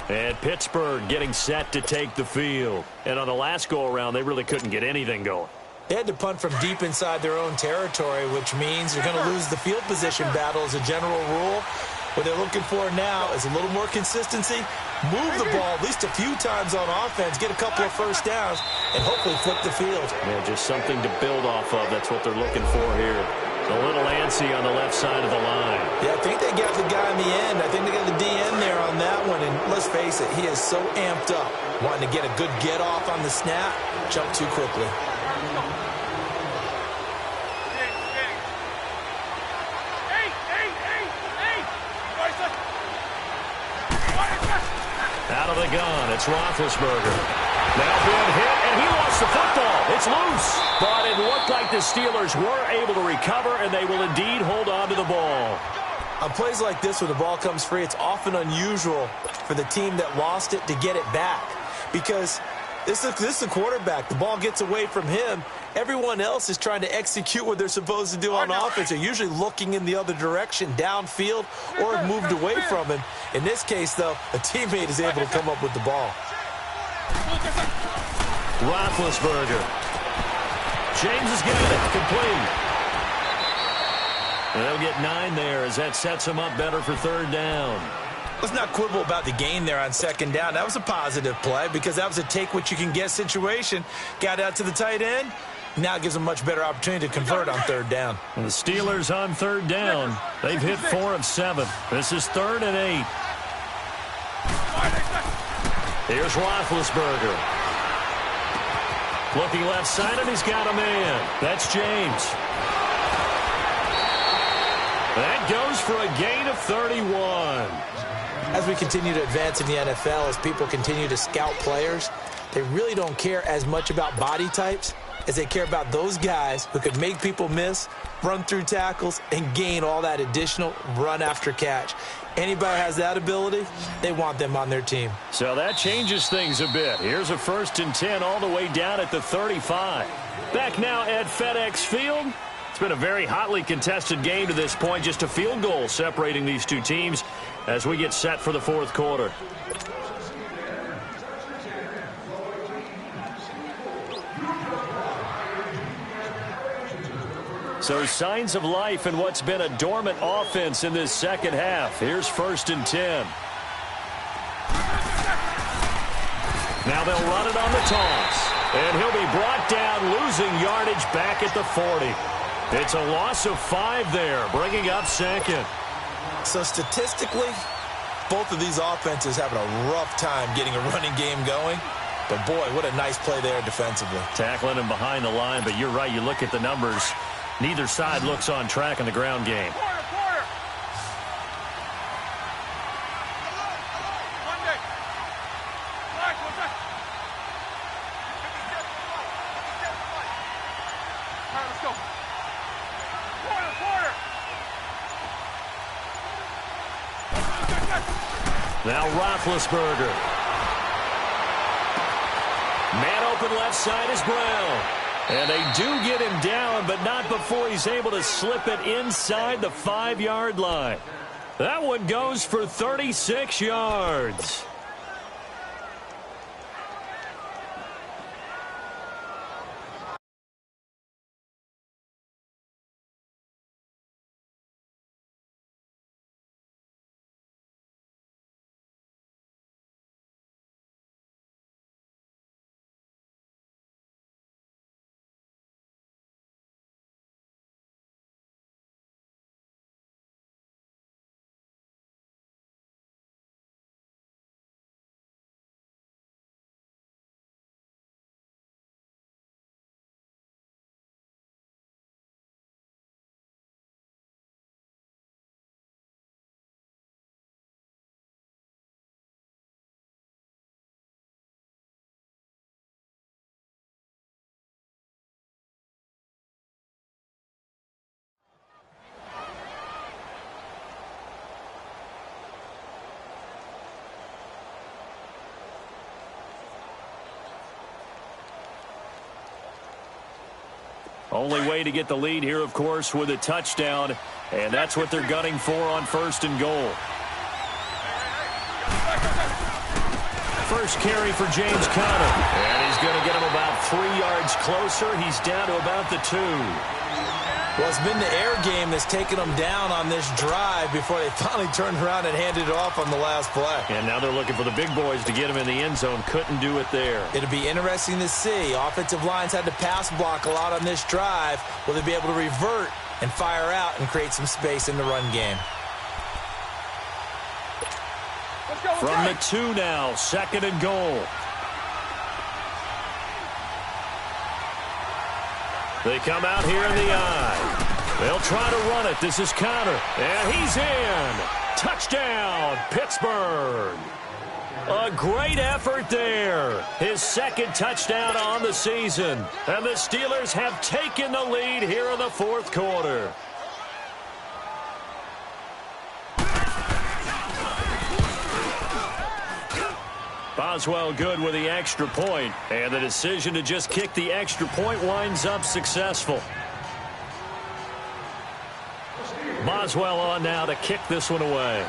And Pittsburgh getting set to take the field. And on the last go-around, they really couldn't get anything going. They had to punt from deep inside their own territory, which means they're going to lose the field position battle as a general rule. What they're looking for now is a little more consistency, move the ball at least a few times on offense, get a couple of first downs, and hopefully flip the field. Yeah, just something to build off of. That's what they're looking for here. A little antsy on the left side of the line. Yeah, I think they got the guy in the end. I think they got the DN there on that one. And let's face it, he is so amped up, wanting to get a good get-off on the snap, jump too quickly. Out of the gun, it's Roethlisberger. Now being hit, and he lost the football. It's loose. But it looked like the Steelers were able to recover, and they will indeed hold on to the ball. On plays like this, when the ball comes free, it's often unusual for the team that lost it to get it back. Because this is the quarterback. The ball gets away from him. Everyone else is trying to execute what they're supposed to do on offense. They're usually looking in the other direction, downfield, or have moved away from him. In this case, though, a teammate is able to come up with the ball. Roethlisberger. James is getting it complete. And they'll get 9 there as that sets them up better for third down. Let's not quibble about the gain there on second down. That was a positive play because that was a take-what-you-can-get situation. Got out to the tight end. Now it gives them a much better opportunity to convert on third down. And the Steelers on third down. They've hit 4 of 7. This is 3rd and 8. Here's Roethlisberger. Looking left side, and he's got a man. That's James. That goes for a gain of 31. As we continue to advance in the NFL, as people continue to scout players, they really don't care as much about body types as they care about those guys who could make people miss, run through tackles, and gain all that additional run after catch. Anybody has that ability, they want them on their team. So that changes things a bit. Here's a 1st and 10 all the way down at the 35. Back now at FedEx Field. It's been a very hotly contested game to this point. Just a field goal separating these two teams as we get set for the 4th quarter. So signs of life in what's been a dormant offense in this second half. Here's 1st and 10. Now they'll run it on the toss. And he'll be brought down, losing yardage back at the 40. It's a loss of 5 there, bringing up second. So statistically, both of these offenses having a rough time getting a running game going. But, boy, what a nice play there defensively. Tackling him behind the line, but you're right. You look at the numbers. Neither side looks on track in the ground game. Now Roethlisberger. Man open left side is Brown. And they do get him down, but not before he's able to slip it inside the 5-yard line. That one goes for 36 yards. Only way to get the lead here, of course, with a touchdown. And that's what they're gunning for on 1st and goal. First carry for James Conner. And he's going to get him about 3 yards closer. He's down to about the 2. Well, it's been the air game that's taken them down on this drive before they finally turned around and handed it off on the last play. And now they're looking for the big boys to get him in the end zone. Couldn't do it there. It'll be interesting to see. Offensive lines had to pass block a lot on this drive. Will they be able to revert and fire out and create some space in the run game? From the 2 now, 2nd and goal. They come out here in the eye. They'll try to run it. This is Conner. And he's in. Touchdown, Pittsburgh. A great effort there. His 2nd touchdown on the season. And the Steelers have taken the lead here in the 4th quarter. Boswell good with the extra point, and the decision to just kick the extra point winds up successful. Boswell on now to kick this one away.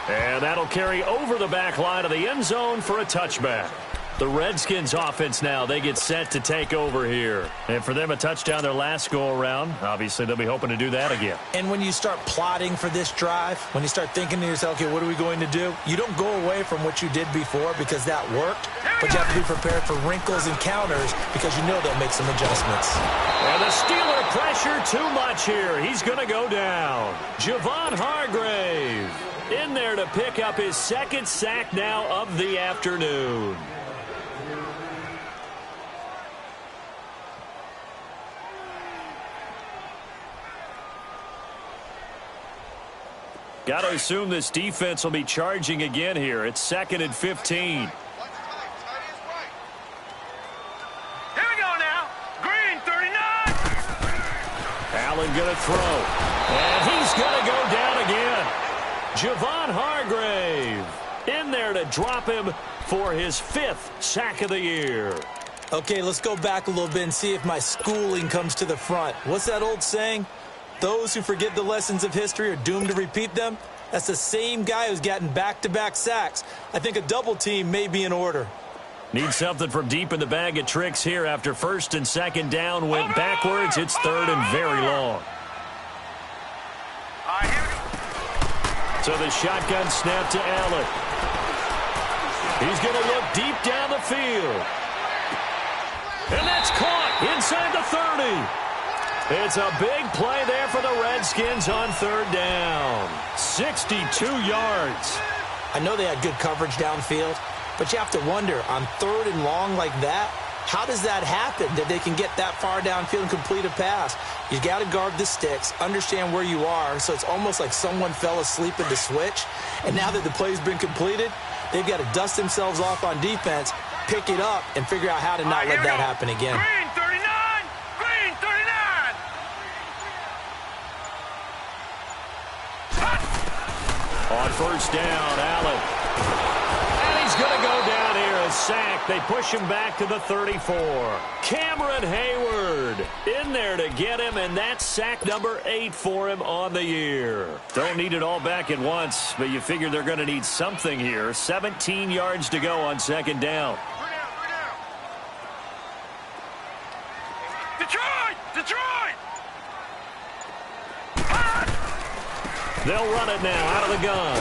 And that'll carry over the back line of the end zone for a touchback. The Redskins offense now, they get set to take over here. And for them, a touchdown their last go-around. Obviously, they'll be hoping to do that again. And when you start plotting for this drive, when you start thinking to yourself, okay, what are we going to do? You don't go away from what you did before because that worked, but you have to be prepared for wrinkles and counters because you know they'll make some adjustments. And the Steeler pressure too much here. He's going to go down. Javon Hargrave in there to pick up his 2nd sack now of the afternoon. Got to assume this defense will be charging again here. It's 2nd and 15. Here we go now. Green, 39. Allen going to throw. And he's going to go down again. Javon Hargrave in there to drop him for his 5th sack of the year. Okay, let's go back a little bit and see if my schooling comes to the front. What's that old saying? Those who forget the lessons of history are doomed to repeat them. That's the same guy who's gotten back-to-back sacks. I think a double team may be in order. Need something from deep in the bag of tricks here after 1st and 2nd down went backwards. It's 3rd and very long. So the shotgun snap to Allen. He's going to look deep down the field. And that's caught inside the 30. It's a big play there for the Redskins on third down. 62 yards. I know they had good coverage downfield, but you have to wonder, on third and long like that, how does that happen, that they can get that far downfield and complete a pass? You got to guard the sticks, understand where you are, so it's almost like someone fell asleep at the switch, and now that the play's been completed, they've got to dust themselves off on defense, pick it up, and figure out how to not let that happen again. Green 39! Green 39! On first down, Allen. And he's going to go down here, a sack. They push him back to the 34. Cameron Hayward in there to get him, and that's sack number 8 for him on the year. Don't need it all back at once, but you figure they're going to need something here. 17 yards to go on second down. Detroit! They'll run it now out of the gun.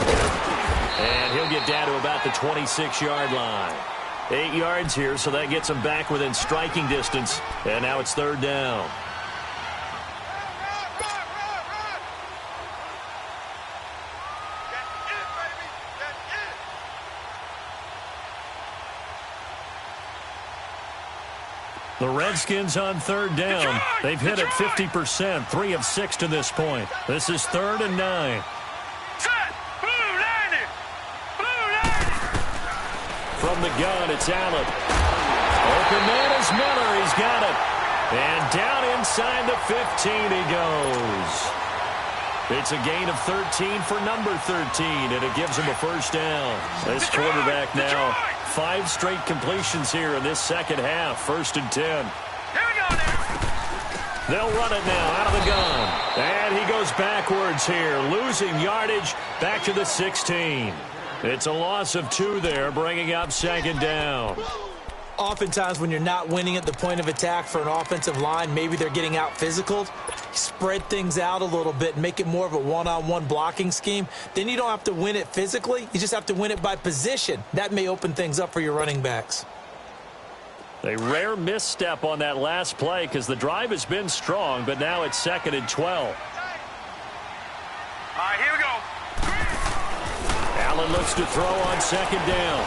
And he'll get down to about the 26-yard line. 8 yards here, so that gets him back within striking distance. And now it's third down. The Redskins on third down. They've hit it 50%, 3 of 6 to this point. This is 3rd and 9. Set! Blue 90! Blue 90! From the gun, it's Allen. Open man is Miller. He's got it. And down inside the 15 he goes. It's a gain of 13 for number 13, and it gives him a first down. This quarterback now, 5 straight completions here in this second half. 1st and 10. Here we go now! They'll run it now out of the gun. And he goes backwards here, losing yardage back to the 16. It's a loss of 2 there, bringing up second down. Oftentimes when you're not winning at the point of attack for an offensive line, maybe they're getting out physical. Spread things out a little bit and make it more of a one-on-one blocking scheme. Then you don't have to win it physically. You just have to win it by position. That may open things up for your running backs. A rare misstep on that last play because the drive has been strong, but now it's 2nd and 12. All right, here we go. Allen looks to throw on second down.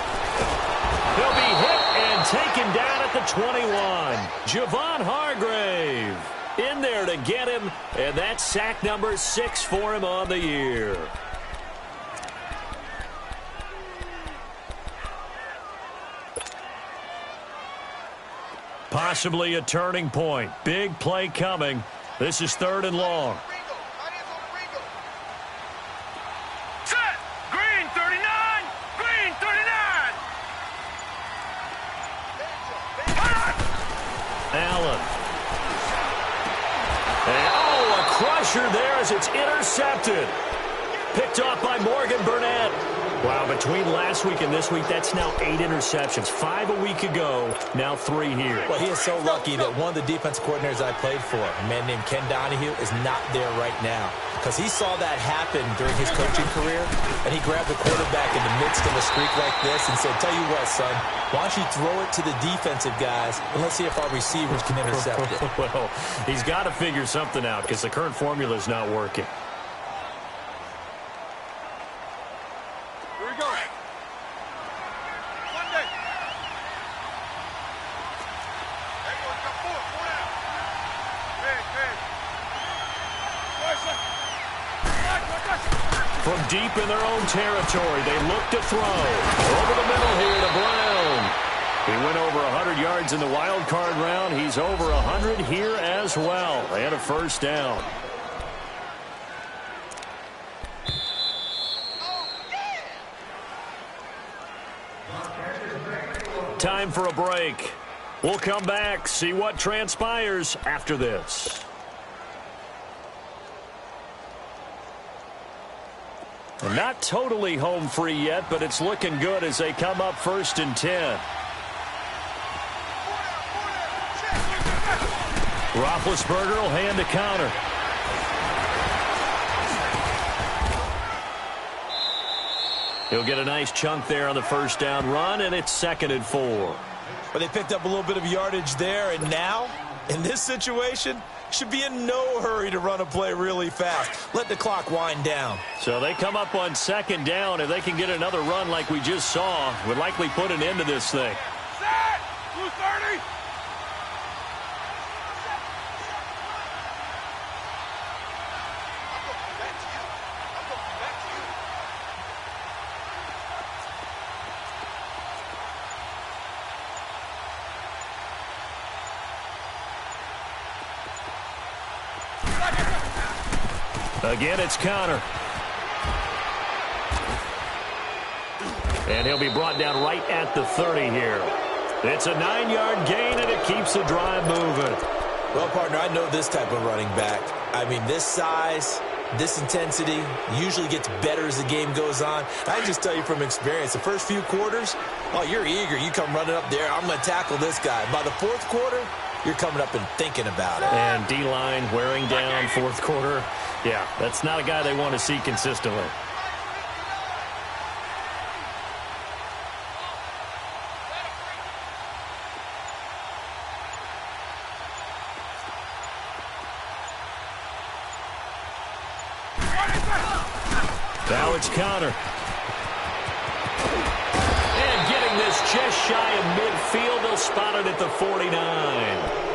He'll be hit and taken down at the 21. Javon Hargrave in there to get him, and that's sack number 6 for him on the year. Possibly a turning point. Big play coming. This is 3rd and long. Set! Green 39! Green 39! Allen. And, a crusher there as it's intercepted. Picked off by Morgan Burnett. Wow, between last week and this week, that's now 8 interceptions. 5 a week ago, now 3 here. Well, he is so lucky that one of the defense coordinators I played for, a man named Ken Donahue, is not there right now. Because he saw that happen during his coaching career, and he grabbed the quarterback in the midst of a streak like this and said, tell you what, son, why don't you throw it to the defensive guys, and let's see if our receivers can intercept it. Well, he's got to figure something out because the current formula is not working. From deep in their own territory, they look to throw. Over the middle here to Brown. He went over 100 yards in the wild card round. He's over 100 here as well. And a first down. Time for a break. We'll come back, see what transpires after this. Not totally home free yet, but it's looking good as they come up 1st and 10. Roethlisberger will hand a counter. He'll get a nice chunk there on the first down run, and it's 2nd and 4. But they picked up a little bit of yardage there, and now, in this situation, should be in no hurry to run a play really fast. Let the clock wind down. So they come up on 2nd down. If they can get another run like we just saw, would likely put an end to this thing. Set! Blue 30! Again, it's Connor. And he'll be brought down right at the 30 here. It's a 9-yard gain, and it keeps the drive moving. Well, partner, I know this type of running back. I mean, this size, this intensity usually gets better as the game goes on. I can just tell you from experience, the first few quarters, oh, you're eager. You come running up there, I'm going to tackle this guy. By the fourth quarter, you're coming up and thinking about it. And D-line wearing down fourth quarter. Yeah, that's not a guy they want to see consistently. Now it's Connor. And getting this just shy of midfield, they'll spot it at the 49.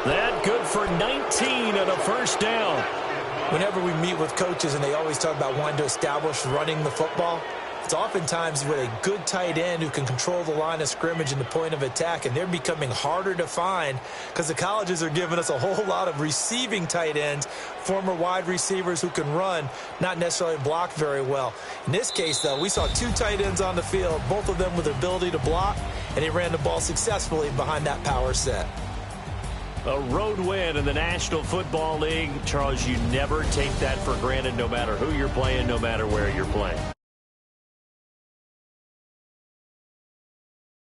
That good for 19 and a first down. Whenever we meet with coaches and they always talk about wanting to establish running the football, it's oftentimes with a good tight end who can control the line of scrimmage and the point of attack, and they're becoming harder to find because the colleges are giving us a whole lot of receiving tight ends, former wide receivers who can run, not necessarily block very well. In this case, though, we saw 2 tight ends on the field, both of them with the ability to block, and he ran the ball successfully behind that power set. A road win in the National Football League. Charles, you never take that for granted no matter who you're playing, no matter where you're playing.